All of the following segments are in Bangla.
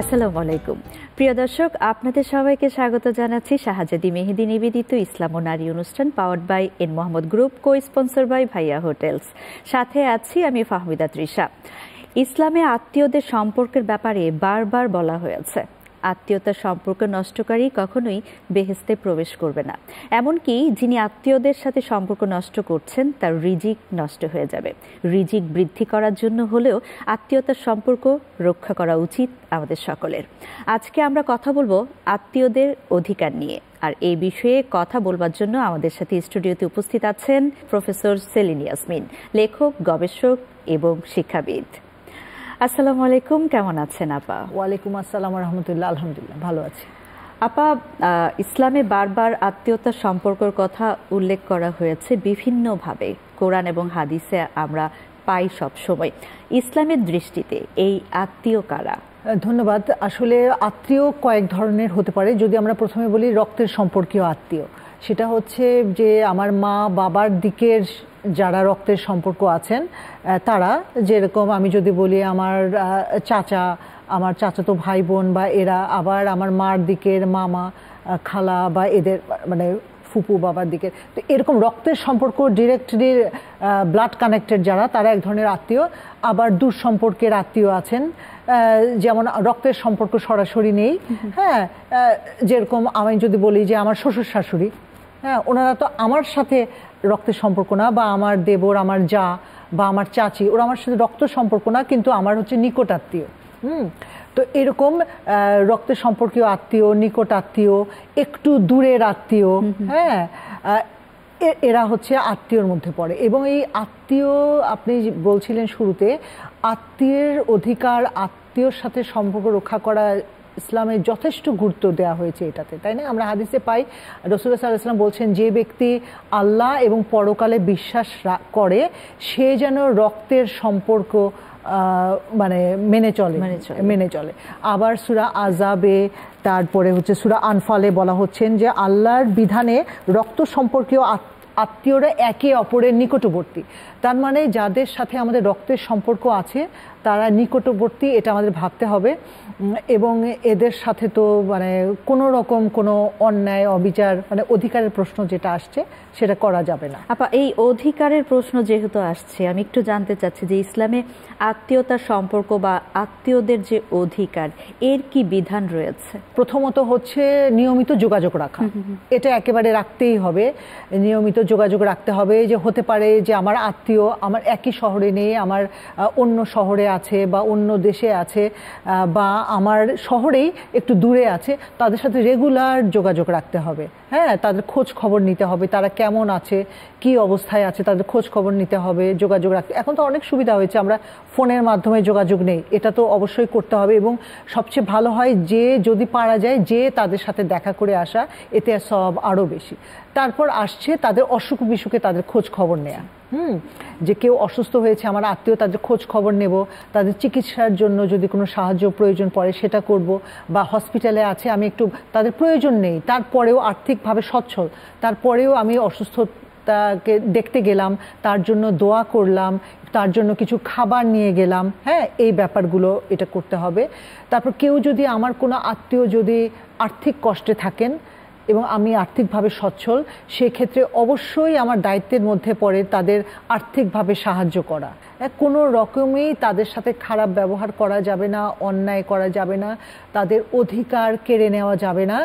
আসসালামু আলাইকুম। প্রিয় দর্শক, আপনাদের সবাইকে স্বাগত জানাচ্ছি শাহজাদি মেহেদি নিবেদিত ইসলাম ও নারী অনুষ্ঠান powered by N Mohammad group, co sponsor by Bhaiya hotels. সাথে আছি আমি ফাহমিদা তৃষা। ইসলামে আত্মীয়দের সম্পর্কের ব্যাপারে বারবার বলা হয়েছে, আত্মীয়তার সম্পর্ক নষ্টকারী কখনোই বেহেশতে প্রবেশ করবে না। এমনকি যিনি আত্মীয়দের সাথে সম্পর্ক নষ্ট করছেন তার রিজিক নষ্ট হয়ে যাবে। রিজিক বৃদ্ধি করার জন্য হলেও আত্মীয়তার সম্পর্ক রক্ষা করা উচিত আমাদের সকলের। আজকে আমরা কথা বলবো আত্মীয়দের অধিকার নিয়ে। আর এই বিষয়ে কথা বলবার জন্য আমাদের সাথে স্টুডিওতে উপস্থিত আছেন প্রফেসর সেলিন ইয়াসমিন, লেখক, গবেষক এবং শিক্ষাবিদ। আসসালামু আলাইকুম, কেমন আছেন আপা? ওয়ালাইকুম আসসালাম রহমতুল্লাহ। আলহামদুলিল্লাহ, ভালো আছি। আপা, ইসলামে বারবার আত্মীয়তার সম্পর্কের কথা উল্লেখ করা হয়েছে বিভিন্নভাবে, কোরআন এবং হাদিসে আমরা পাই সব সময়। ইসলামের দৃষ্টিতে এই আত্মীয় কারা? ধন্যবাদ। আসলে আত্মীয় কয়েক ধরনের হতে পারে। যদি আমরা প্রথমে বলি রক্তের সম্পর্কীয় আত্মীয়, সেটা হচ্ছে যে আমার মা বাবার দিকের যারা রক্তের সম্পর্ক আছেন তারা, যেরকম আমি যদি বলি আমার চাচা, আমার চাচাতো ভাই বোন বা এরা, আবার আমার মার দিকের মামা, খালা বা এদের মানে ফুপু বাবার দিকের, তো এরকম রক্তের সম্পর্ক ডিরেক্টলি ব্লাড কানেক্টেড যারা, তারা এক ধরনের আত্মীয়। আবার দূর সম্পর্কের আত্মীয় আছেন, যেমন রক্তের সম্পর্ক সরাসরি নেই। হ্যাঁ, যেরকম আমি যদি বলি যে আমার শ্বশুর শাশুড়ি, হ্যাঁ, ওনারা তো আমার সাথে রক্তের সম্পর্ক না, বা আমার দেবর, আমার জা বা আমার চাচি, ওরা আমার সাথে রক্ত সম্পর্ক না, কিন্তু আমার হচ্ছে নিকট আত্মীয়। তো এরকম রক্তের সম্পর্কীয় আত্মীয়, নিকট আত্মীয়, একটু দূরের আত্মীয়, হ্যাঁ, এরা হচ্ছে আত্মীয়র মধ্যে পড়ে। এবং এই আত্মীয়, আপনি বলছিলেন শুরুতে, আত্মীয়ের অধিকার, আত্মীয়র সাথে সম্পর্ক রক্ষা করা ইসলামে যথেষ্ট গুরুত্ব দেওয়া হয়েছে এটাতে, তাই না? আমরা হাদিসে পাই রাসূলুল্লাহ সাল্লাল্লাহু আলাইহি ওয়াসাল্লাম বলছেন, যে ব্যক্তি আল্লাহ এবং পরকালে বিশ্বাস করে সে যেন রক্তের সম্পর্ক মানে মেনে চলে। আবার সূরা আযাবে, তারপরে হচ্ছে সূরা আনফালে বলা হচ্ছেন যে আল্লাহর বিধানে রক্ত সম্পর্কীয় আত্মীয়রা একে অপরের নিকটবর্তী। তার মানে যাদের সাথে আমাদের রক্তের সম্পর্ক আছে তারা নিকটবর্তী, এটা আমাদের ভাবতে হবে। এবং এদের সাথে তো মানে কোনো রকম কোনো অন্যায়, অবিচার, মানে অধিকারের প্রশ্ন যেটা আসছে সেটা করা যাবে না। আপা, এই অধিকারের প্রশ্ন যেহেতু আসছে, আমি একটু জানতে চাচ্ছি যে ইসলামে আত্মীয়তার সম্পর্ক বা আত্মীয়দের যে অধিকার, এর কি বিধান রয়েছে? প্রথমত হচ্ছে নিয়মিত যোগাযোগ রাখা, এটা একেবারে রাখতেই হবে। নিয়মিত যোগাযোগ রাখতে হবে। যে হতে পারে যে আমার আত্মীয় আমার একই শহরে নেই, আমার অন্য শহরে আছে বা অন্য দেশে আছে, বা আমার শহরেই একটু দূরে আছে, তাদের সাথে রেগুলার যোগাযোগ রাখতে হবে। হ্যাঁ, তাদের খোঁজ খবর নিতে হবে, তারা কেমন আছে, কি অবস্থায় আছে, তাদের খোঁজ খবর নিতে হবে, যোগাযোগ রাখতে। এখন তো অনেক সুবিধা হয়েছে, আমরা ফোনের মাধ্যমে যোগাযোগ নেই, এটা তো অবশ্যই করতে হবে। এবং সবচেয়ে ভালো হয় যে যদি পারা যায় যে তাদের সাথে দেখা করে আসা, এতে সব আরও বেশি। তারপর আসছে তাদের অসুখ বিসুখে তাদের খোঁজ খবর নেয়া। যে কেউ অসুস্থ হয়েছে, আমার আত্মীয়, তাদের খোঁজ খবর নেব, তাদের চিকিৎসার জন্য যদি কোনো সাহায্য প্রয়োজন পড়ে সেটা করব। বা হসপিটালে আছে, আমি একটু, তাদের প্রয়োজন নেই, তারপরেও আর্থিকভাবে সচ্ছল, তারপরেও আমি অসুস্থতাকে দেখতে গেলাম, তার জন্য দোয়া করলাম, তার জন্য কিছু খাবার নিয়ে গেলাম। হ্যাঁ, এই ব্যাপারগুলো এটা করতে হবে। তারপর কেউ যদি, আমার কোনো আত্মীয় যদি আর্থিক কষ্টে থাকেন এবং আমি আর্থিকভাবে সচ্ছল, সেক্ষেত্রে অবশ্যই আমার দায়িত্বের মধ্যে পড়ে তাদের আর্থিকভাবে সাহায্য করা। কোনো রকমেই তাদের সাথে খারাপ ব্যবহার করা যাবে না, অন্যায় করা যাবে না, তাদের অধিকার কেড়ে নেওয়া যাবে না।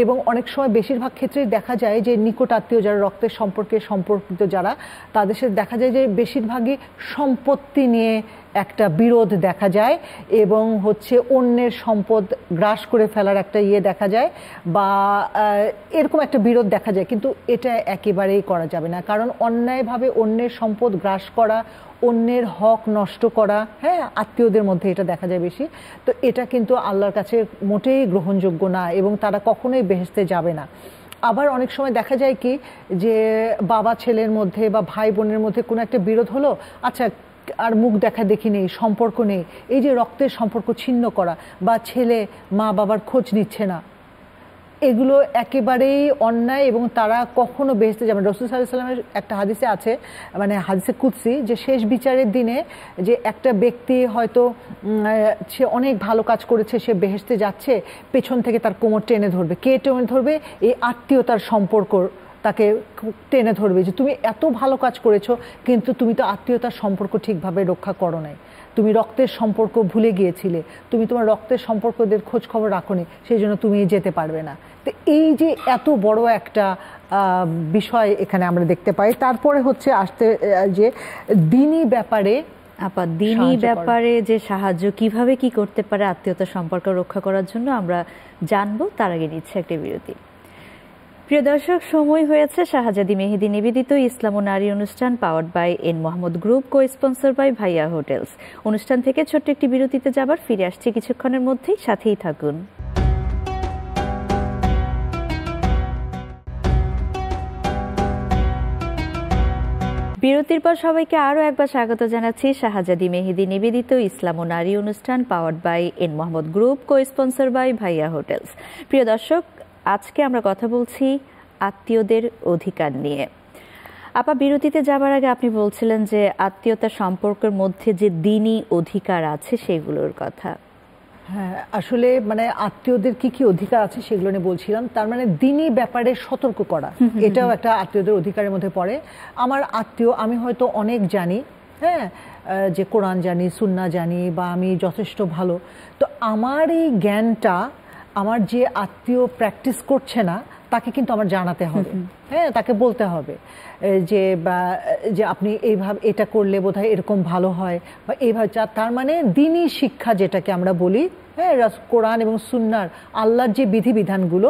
এবং অনেক সময়, বেশিরভাগ ক্ষেত্রেই দেখা যায় যে নিকট আত্মীয় যারা, রক্তের সম্পর্কিত যারা, তাদের সাথে দেখা যায় যে বেশিরভাগই সম্পত্তি নিয়ে একটা বিরোধ দেখা যায়, এবং হচ্ছে অন্যের সম্পদ গ্রাস করে ফেলার একটা দেখা যায়, বা এরকম একটা বিরোধ দেখা যায়। কিন্তু এটা একেবারেই করা যাবে না, কারণ অন্যায়ভাবে অন্যের সম্পদ গ্রাস করা, অন্যের হক নষ্ট করা, হ্যাঁ, আত্মীয়দের মধ্যে এটা দেখা যায় বেশি। তো এটা কিন্তু আল্লাহর কাছে মোটেই গ্রহণযোগ্য না, এবং তারা কখনোই বেহেশতে যাবে না। আবার অনেক সময় দেখা যায় কি, যে বাবা ছেলের মধ্যে বা ভাই বোনের মধ্যে কোনো একটা বিরোধ হলো, আচ্ছা আর মুখ দেখা দেখি নেই, সম্পর্ক নেই, এই যে রক্তের সম্পর্ক ছিন্ন করা, বা ছেলে মা বাবার খোঁজ নিচ্ছে না, এগুলো একেবারেই অন্যায় এবং তারা কখনো বেহেশতে যাবে না। রাসূল সাল্লাল্লাহু আলাইহি ওয়াসাল্লামের একটা হাদিসে আছে, মানে হাদিসে কুদসি, যে শেষ বিচারের দিনে যে একটা ব্যক্তি হয়তো সে অনেক ভালো কাজ করেছে, সে বেহেশতে যাচ্ছে, পেছন থেকে তার কোমর টেনে ধরবে। কে টেনে ধরবে? এই আত্মীয়তার সম্পর্ক তাকে টেনে ধরবে, যে তুমি এত ভালো কাজ করেছো কিন্তু তুমি তো আত্মীয়তার সম্পর্ক ঠিকভাবে রক্ষা করো নাই, তুমি রক্তের সম্পর্ক ভুলে গিয়েছিলে, তুমি তোমার রক্তের সম্পর্কদের খোঁজ খবর রাখোনি, সেই জন্য তুমি যেতে পারবে না। তো এই যে এত বড় একটা বিষয় এখানে আমরা দেখতে পাই। তারপরে হচ্ছে আসতে যে দ্বীনি ব্যাপারে, আপা দ্বীনি ব্যাপারে যে সাহায্য কিভাবে কি করতে পারে আত্মীয়তার সম্পর্ক রক্ষা করার জন্য আমরা জানবো। তার আগে নিচ্ছে একটা বিরতি। প্রিয় দর্শক, সময় হয়েছে শাহজাদি মেহেদী নিবেদিত ইসলাম ও নারী অনুষ্ঠান powered by N Mohammad group, co sponsor by Bhaiya hotels. অনুষ্ঠান থেকে ছোট্ট একটি বিরতিতে যাবার, ফিরে আসছি কিছুক্ষণের মধ্যেই, সাথেই থাকুন। বিরতির পর সবাইকে আরও একবার স্বাগত জানাচ্ছি শাহজাদি মেহেদী নিবেদিত ইসলাম ও নারী অনুষ্ঠান powered by N Mohammad group, co sponsor by Bhaiya hotels. প্রিয় দর্শক, আজকে আমরা কথা বলছি আত্মীয়দের অধিকার নিয়ে। আপা, বিরতিতে যাবার আগে আপনি বলছিলেন যে আত্মীয়তা সম্পর্কের মধ্যে যে দ্বীনি অধিকার আছে সেগুলোর কথা। হ্যাঁ, আসলে মানে আত্মীয়দের কি কি অধিকার আছে সেগুলো নিয়ে বলছিলাম। তার মানে দ্বীনি ব্যাপারে সতর্ক করা, এটাও একটা আত্মীয়দের অধিকারের মধ্যে পড়ে। আমার আত্মীয়, আমি হয়তো অনেক জানি, হ্যাঁ, যে কোরআন জানি, সুন্নাহ জানি, বা আমি যথেষ্ট ভালো, তো আমার এই জ্ঞানটা আমার যে আত্মীয় প্র্যাকটিস করছে না তাকে কিন্তু আমার জানাতে হবে, হ্যাঁ, তাকে বলতে হবে যে আপনি এইভাবে এটা করলে বোধহয় এরকম ভালো হয়, বা এইভাবে। তার মানে দ্বীনি শিক্ষা যেটাকে আমরা বলি, হ্যাঁ, কোরআন এবং সুন্নাহর আল্লাহর যে বিধিবিধানগুলো,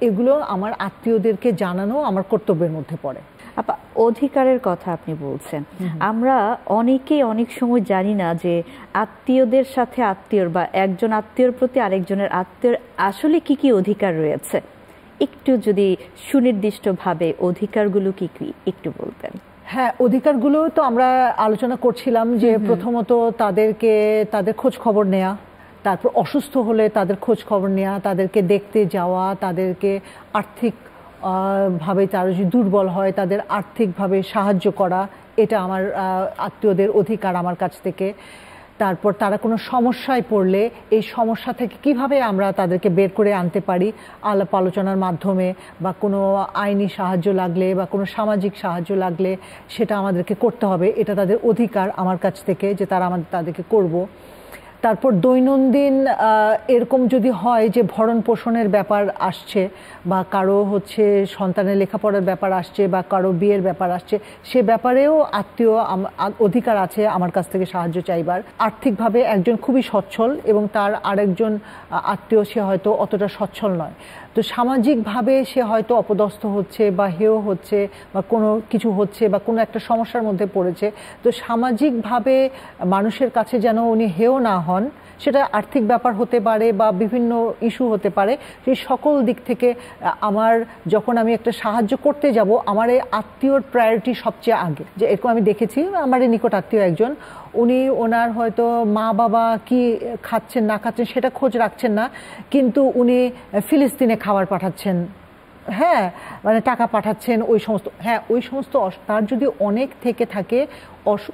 এগুলো আমার আত্মীয়দেরকে জানানো আমার কর্তব্যের মধ্যে পড়ে। আপা, অধিকারের কথা আপনি বলছেন, আমরা অনেকেই অনেক সময় জানি না যে আত্মীয়দের সাথে আত্মীয়র বা একজন আত্মীয়র প্রতি আরেকজনের আত্মীয়র আসলে কি কি অধিকার রয়েছে। একটু যদি সুনির্দিষ্টভাবে অধিকারগুলো কি কি একটু বলতেন। হ্যাঁ, অধিকারগুলো তো আমরা আলোচনা করছিলাম, যে প্রথমত তাদেরকে তাদের খোঁজ খবর নেওয়া, তারপর অসুস্থ হলে তাদের খোঁজ খবর নেওয়া, তাদেরকে দেখতে যাওয়া, তাদেরকে আর্থিক ভাবে তারা যদি দুর্বল হয় তাদের আর্থিকভাবে সাহায্য করা, এটা আমার আত্মীয়দের অধিকার আমার কাছ থেকে। তারপর তারা কোনো সমস্যায় পড়লে এই সমস্যা থেকে কিভাবে আমরা তাদেরকে বের করে আনতে পারি আলাপ আলোচনার মাধ্যমে, বা কোনো আইনি সাহায্য লাগলে বা কোনো সামাজিক সাহায্য লাগলে সেটা আমাদেরকে করতে হবে, এটা তাদের অধিকার আমার কাছ থেকে, যে তাদেরকে করব। তারপর দৈনন্দিন এরকম যদি হয় যে ভরণ পোষণের ব্যাপার আসছে, বা কারো হচ্ছে সন্তানের লেখাপড়ার ব্যাপার আসছে, বা কারো বিয়ের ব্যাপার আসছে, সে ব্যাপারেও আত্মীয় অধিকার আছে আমার কাছ থেকে সাহায্য চাইবার। আর্থিকভাবে একজন খুবই সচ্ছল এবং তার আরেকজন আত্মীয় সে হয়তো অতটা সচ্ছল নয়, তো সামাজিকভাবে সে হয়তো অপদস্থ হচ্ছে বা হেয় হচ্ছে বা কোনো কিছু হচ্ছে বা কোনো একটা সমস্যার মধ্যে পড়েছে, তো সামাজিকভাবে মানুষের কাছে যেন উনি হেয় না হন, সেটা আর্থিক ব্যাপার হতে পারে বা বিভিন্ন ইস্যু হতে পারে, সেই সকল দিক থেকে আমার যখন আমি একটা সাহায্য করতে যাব, আমার এই আত্মীয়র প্রায়োরিটি সবচেয়ে আগে। যে এরকম আমি দেখেছি, আমার এই নিকট আত্মীয় একজন, উনি ওনার হয়তো মা বাবা কি খাচ্ছেন না খাচ্ছেন সেটা খোঁজ রাখছেন না, কিন্তু উনি ফিলিস্তিনে খাবার পাঠাচ্ছেন, হ্যাঁ, মানে টাকা পাঠাচ্ছেন, ওই সমস্ত, হ্যাঁ, ওই সমস্ত তার যদি অনেক থেকে থাকে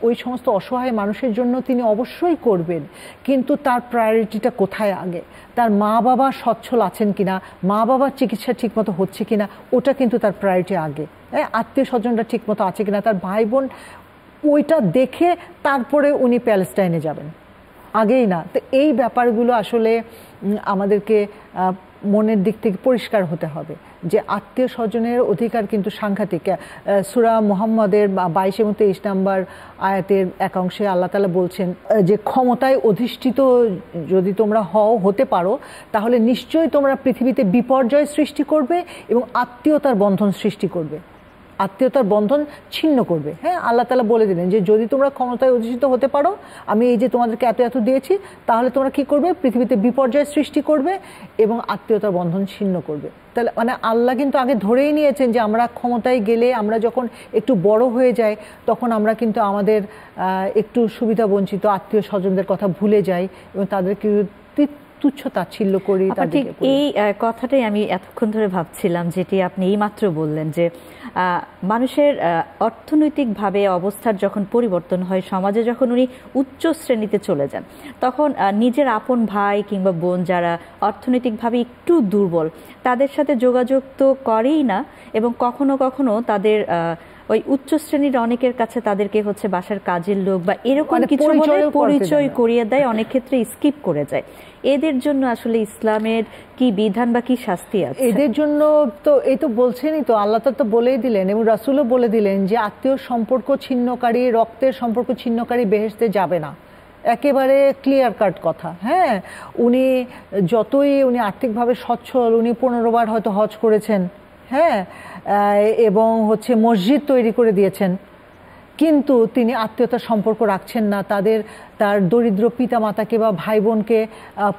ওই সমস্ত অসহায় মানুষের জন্য তিনি অবশ্যই করবেন, কিন্তু তার প্রায়োরিটিটা কোথায় আগে, তার মা বাবা সচ্ছল আছেন কিনা, মা বাবার চিকিৎসা ঠিকমতো হচ্ছে কিনা, ওটা কিন্তু তার প্রায়োরিটি আগে, হ্যাঁ, আত্মীয় স্বজনরা ঠিকমতো আছে কিনা, তার ভাই বোন, ওইটা দেখে তারপরে উনি প্যালেস্টাইনে যাবেন, আগেই না। তো এই ব্যাপারগুলো আসলে আমাদেরকে মনের দিক থেকে পরিষ্কার হতে হবে যে আত্মীয় স্বজনের অধিকার কিন্তু সাংঘাতিক। সূরা মুহাম্মদের 22 এবং 23 নম্বর আয়াতের এক অংশে আল্লাহ তাআলা বলছেন যে ক্ষমতায় অধিষ্ঠিত যদি তোমরা হতে পারো, তাহলে নিশ্চয়ই তোমরা পৃথিবীতে বিপর্যয় সৃষ্টি করবে এবং আত্মীয়তার বন্ধন সৃষ্টি করবে, আত্মীয়তার বন্ধন ছিন্ন করবে। হ্যাঁ, আল্লাহ তাআলা বলে দিলেন যে যদি তোমরা ক্ষমতায় অধিষ্ঠিত হতে পারো, আমি এই যে তোমাদেরকে এত এত দিয়েছি, তাহলে তোমরা কি করবে, পৃথিবীতে বিপর্যয় সৃষ্টি করবে এবং আত্মীয়তার বন্ধন ছিন্ন করবে। তাহলে মানে আল্লাহ কিন্তু আগে ধরেই নিয়েছেন যে আমরা ক্ষমতায় গেলে, আমরা যখন একটু বড় হয়ে যাই, তখন আমরা কিন্তু আমাদের একটু সুবিধা বঞ্চিত আত্মীয় স্বজনদের কথা ভুলে যাই এবং তাদেরকে তুচ্ছ তাচ্ছিল্য করি। ঠিক এই কথাটাই আমি এতক্ষণ ধরে ভাবছিলাম, যেটি আপনি এইমাত্র বললেন, যে মানুষের অর্থনৈতিকভাবে অবস্থার যখন পরিবর্তন হয়, সমাজে যখন উনি উচ্চ শ্রেণীতে চলে যান, তখন নিজের আপন ভাই কিংবা বোন যারা অর্থনৈতিকভাবে একটু দুর্বল, তাদের সাথে যোগাযোগ তো করেই না, এবং কখনো কখনো তাদের ওই উচ্চ শ্রেণীর অনেকের কাছে তাদেরকে হচ্ছে বাসার কাজের লোক বা এরকম কিছু বলে পরিচয় করিয়ে দেয়, অনেক ক্ষেত্রে স্কিপ করে যায়। এদের জন্য আসলে ইসলামের কি বিধান বা কি শাস্তি আছে? এদের জন্য তো এই তো বলছেনই তো, আল্লাহ তো বলেই দিলেন এবং রাসূলও বলে দিলেন যে আত্মীয় সম্পর্ক ছিন্নকারী, রক্তের সম্পর্ক ছিন্নকারী বেহেশতে যাবে না। একেবারে ক্লিয়ার কাট কথা। হ্যাঁ, উনি যতই উনি আর্থিকভাবে সচ্ছল, উনি 15 বার হয়তো হজ করেছেন, হ্যাঁ, এবং হচ্ছে মসজিদ তৈরি করে দিয়েছেন, কিন্তু তিনি আত্মীয়তার সম্পর্ক রাখছেন না, তার দরিদ্র পিতা মাতাকে বা ভাই বোনকে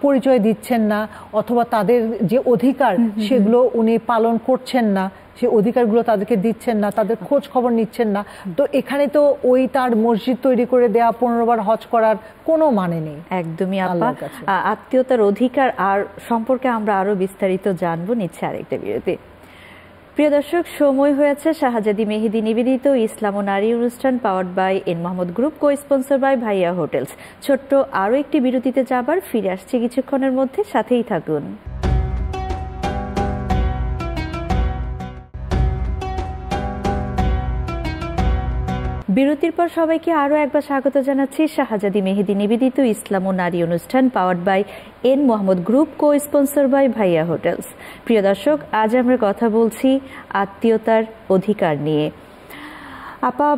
পরিচয় দিচ্ছেন না, অথবা তাদের যে অধিকার সেগুলো উনি পালন করছেন না, সে অধিকারগুলো তাদেরকে দিচ্ছেন না, তাদের খোঁজ খবর নিচ্ছেন না। তো এখানে তো ওই তার মসজিদ তৈরি করে দেয়া, 15 বার হজ করার কোনো মানে নেই। একদমই আপা। আত্মীয়তার অধিকার আর সম্পর্কে আমরা আরো বিস্তারিত জানবো, নিচ্ছে আরেকটা বিরতি। প্রিয় দর্শক, সময় হয়েছে শাহজাদি মেহেদি নিবেদিত ইসলাম ও নারী অনুষ্ঠান powered by N Mohammad group, co sponsor by Bhaiya hotels. ছোট্ট আরও একটি বিরতিতে যাবার, ফিরে আসছে কিছুক্ষণের মধ্যে, সাথেই থাকুন। বিরতির পর সবাইকে আরও একবার স্বাগত জানাচ্ছি শাহজাদি মেহেদি নিবেদিত ইসলাম ও নারী অনুষ্ঠান powered by N Mohammad group, co sponsor by Bhaiya hotels. প্রিয় দর্শক, আজ আমরা কথা বলছি আত্মীয়তার অধিকার নিয়ে। আপা,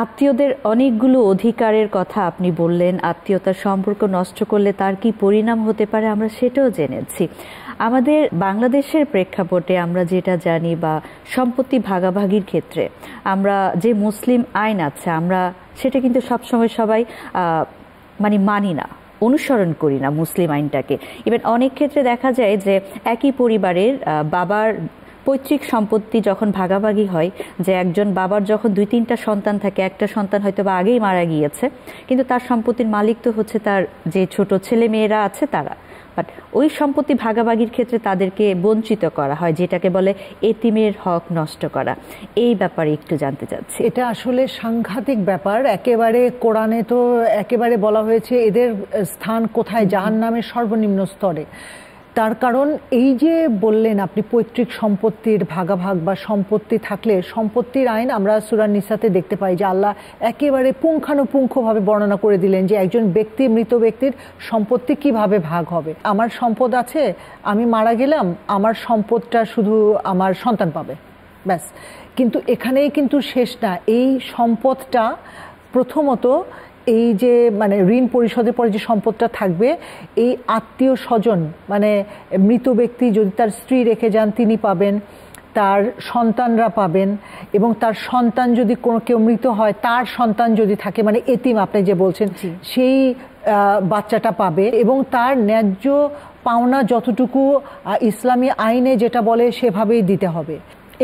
আত্মীয়দের অনেকগুলো অধিকারের কথা আপনি বললেন, আত্মীয়তার সম্পর্ক নষ্ট করলে তার কি পরিণাম হতে পারে আমরা সেটাও জেনেছি। আমাদের বাংলাদেশের প্রেক্ষাপটে আমরা যেটা জানি, বা সম্পত্তি ভাগাভাগির ক্ষেত্রে আমরা যে মুসলিম আইন আছে, আমরা সেটা কিন্তু সবসময় সবাই মানি না, অনুসরণ করি না মুসলিম আইনটাকে। ইভেন অনেক ক্ষেত্রে দেখা যায় যে একই পরিবারের বাবার পৈতৃক সম্পত্তি যখন ভাগাভাগি হয়, যে একজন বাবার যখন 2-3টা সন্তান থাকে, একটা সন্তান হয়তো বা আগেই মারা গিয়েছে, কিন্তু তার সম্পত্তির মালিক তো হচ্ছে তার যে ছোট ছেলে মেয়েরা আছে তারা, বাট ওই সম্পত্তি ভাগাভাগির ক্ষেত্রে তাদেরকে বঞ্চিত করা হয়, যেটাকে বলে এতিমের হক নষ্ট করা। এই ব্যাপারে একটু জানতে চাচ্ছি। এটা আসলে সাংঘাতিক ব্যাপার। একেবারে কোরআনে তো একেবারে বলা হয়েছে এদের স্থান কোথায়, জাহান্নামের সর্বনিম্ন স্তরে। তার কারণ এই যে বললেন আপনি, পৈতৃক সম্পত্তির ভাগাভাগ বা সম্পত্তি থাকলে, সম্পত্তির আইন আমরা সূরা নিসাতে দেখতে পাই যে আল্লাহ একেবারে পুঙ্খানুপুঙ্খভাবে বর্ণনা করে দিলেন যে একজন ব্যক্তি, মৃত ব্যক্তির সম্পত্তি কিভাবে ভাগ হবে। আমার সম্পদ আছে, আমি মারা গেলাম, আমার সম্পদটা শুধু আমার সন্তান পাবে, ব্যাস। কিন্তু এখানেই কিন্তু শেষ না। এই সম্পদটা প্রথমত এই যে ঋণ পরিশোধের পরে যে সম্পদটা থাকবে, এই আত্মীয় স্বজন মৃত ব্যক্তি যদি তার স্ত্রী রেখে যান তিনি পাবেন, তার সন্তানরা পাবেন, এবং তার সন্তান যদি কেউ মৃত হয়, তার সন্তান যদি থাকে, এতিম আপনি যে বলছেন, সেই বাচ্চাটা পাবে, এবং তার ন্যায্য পাওনা যতটুকু ইসলামী আইনে যেটা বলে সেভাবেই দিতে হবে।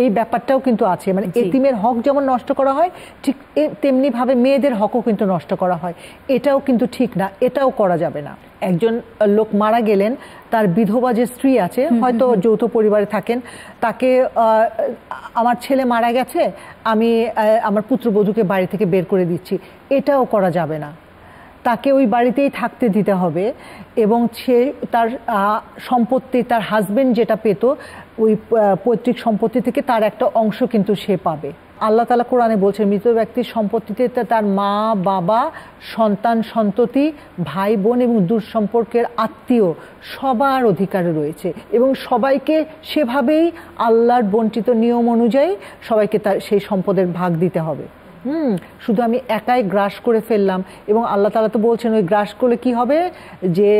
এই ব্যাপারটাও কিন্তু আছে, এতিমের হক যেমন নষ্ট করা হয়, ঠিক তেমনি ভাবে মেয়েদের হকও কিন্তু নষ্ট করা হয়। এটাও কিন্তু ঠিক না, এটাও করা যাবে না। একজন লোক মারা গেলেন, তার বিধবা যে স্ত্রী আছে, হয়তো যৌথ পরিবারে থাকেন, তাকে আমার ছেলে মারা গেছে, আমি আমার পুত্রবধূকে বাড়ি থেকে বের করে দিচ্ছি, এটাও করা যাবে না। তাকে ওই বাড়িতেই থাকতে দিতে হবে, এবং সে তার সম্পত্তি, তার হাজবেন্ড যেটা পেত ওই পৈতৃক সম্পত্তি থেকে তার একটা অংশ কিন্তু সে পাবে। আল্লাহ তাআলা কোরআনে বলছেন মৃত ব্যক্তির সম্পত্তিতে তার মা, বাবা, সন্তান, সন্ততি, ভাই বোন এবং দূর সম্পর্কের আত্মীয় সবার অধিকার রয়েছে, এবং সবাইকে সেভাবেই আল্লাহর বণ্টিত নিয়ম অনুযায়ী সবাইকে তার সেই সম্পদের ভাগ দিতে হবে। শুধু আমি একাই গ্রাস করে ফেললাম, এবং আল্লাহ তাআলা তো বলছেন ওই গ্রাস করলে কি হবে, যে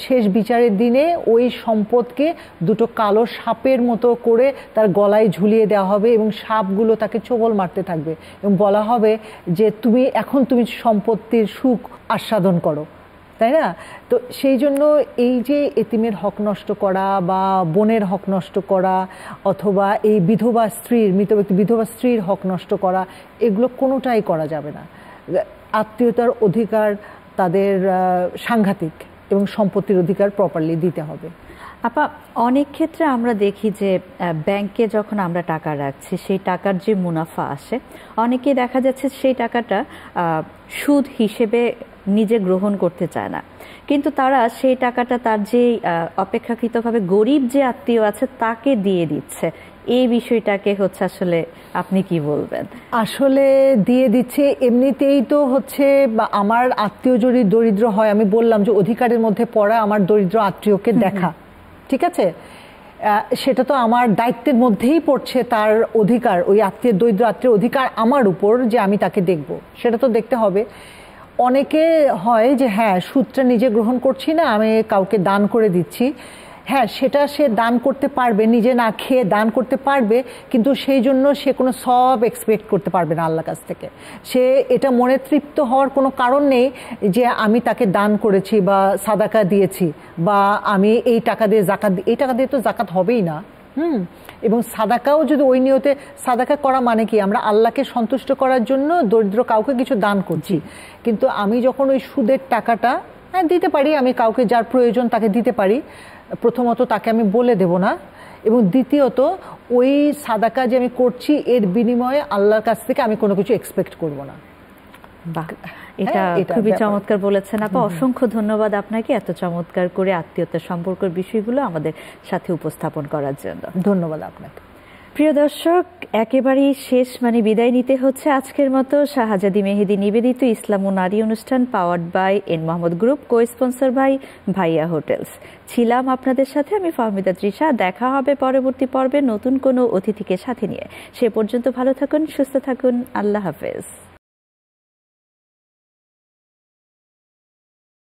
শেষ বিচারের দিনে ওই সম্পদকে দুটো কালো সাপের মতো করে তার গলায় ঝুলিয়ে দেওয়া হবে, এবং সাপগুলো তাকে ছোবল মারতে থাকবে, এবং বলা হবে যে তুমি সম্পত্তির সুখ আস্বাদন করো, তাই না? তো সেই জন্য এই যে এতিমের হক নষ্ট করা বা বোনের হক নষ্ট করা, অথবা এই বিধবা স্ত্রীর, মৃত ব্যক্তি বিধবা স্ত্রীর হক নষ্ট করা, এগুলো কোনোটাই করা যাবে না। আত্মীয়তার অধিকার তাদের সাংঘাতিক, এবং সম্পত্তির অধিকার প্রপারলি দিতে হবে। আপা, অনেক ক্ষেত্রে আমরা দেখি যে ব্যাংকে যখন আমরা টাকা রাখছি সেই টাকার যে মুনাফা আসে, অনেকেই দেখা যাচ্ছে সেই টাকাটা সুদ হিসেবে নিজে গ্রহণ করতে চায় না, কিন্তু তারা সেই টাকাটা তার যে অপেক্ষাকৃতভাবে গরিব যে আত্মীয় আছে তাকে দিয়ে দিচ্ছে। এই বিষয়টাকে হচ্ছে আসলে আপনি কি বলবেন? আসলে দিয়ে দিচ্ছে এমনিতেই তো হচ্ছে, আমার আত্মীয় যদি দরিদ্র হয়, আমি বললাম যে অধিকারের মধ্যে পড়া আমার দরিদ্র আত্মীয়কে দেখা, ঠিক আছে, সেটা তো আমার দায়িত্বের মধ্যেই পড়ছে। তার অধিকার, ওই দরিদ্র আত্মীয় অধিকার আমার উপর যে আমি তাকে দেখব, সেটা তো দেখতে হবে। অনেকে হয় যে হ্যাঁ, সুদটা নিজে গ্রহণ করছি না, আমি কাউকে দান করে দিচ্ছি। হ্যাঁ, সেটা সে দান করতে পারবে, নিজে না খেয়ে দান করতে পারবে, কিন্তু সেই জন্য সে কোনো সব এক্সপেক্ট করতে পারবে না আল্লাহর কাছ থেকে। সে এটা মনে তৃপ্ত হওয়ার কোনো কারণ নেই যে আমি তাকে দান করেছি বা সাদাকা দিয়েছি বা আমি এই টাকা দিয়ে জাকাত, এই টাকা দিয়ে তো জাকাত হবেই না। এবং সাদাকাও যদি ওই নিয়তে, সাদাকা করা মানে কি, আমরা আল্লাহকে সন্তুষ্ট করার জন্য দরিদ্র কাউকে কিছু দান করছি। কিন্তু আমি যখন ওই সুদের টাকাটা দিতে পারি, আমি কাউকে যার প্রয়োজন তাকে দিতে পারি, প্রথমত তাকে আমি বলে দেব না, এবং দ্বিতীয়ত ওই সাদাকা যে আমি করছি এর বিনিময়ে আল্লাহর কাছ থেকে আমি কোনো কিছু এক্সপেক্ট করব না। বাহ, এটা খুবই চমৎকার বলেছেন আপা। অসংখ্য ধন্যবাদ আপনাকে এত চমৎকার করে আত্মীয়তার সম্পর্কের বিষয়গুলো আমাদের সাথে উপস্থাপন করার জন্য। ধন্যবাদ আপনাকে। প্রিয় দর্শক, একেবারেই শেষ বিদায় নিতে হচ্ছে আজকের মতো। শাহজাদি মেহেদি নিবেদিত ইসলাম ও নারী অনুষ্ঠান powered by N Mohammad group, co sponsor by Bhaiya hotels. ছিলাম আপনাদের সাথে আমি ফাহমিদা তৃষা। দেখা হবে পরবর্তী পর্বে নতুন কোনো অতিথিকে সাথে নিয়ে। সে পর্যন্ত ভালো থাকুন, সুস্থ থাকুন। আল্লাহ হাফেজ।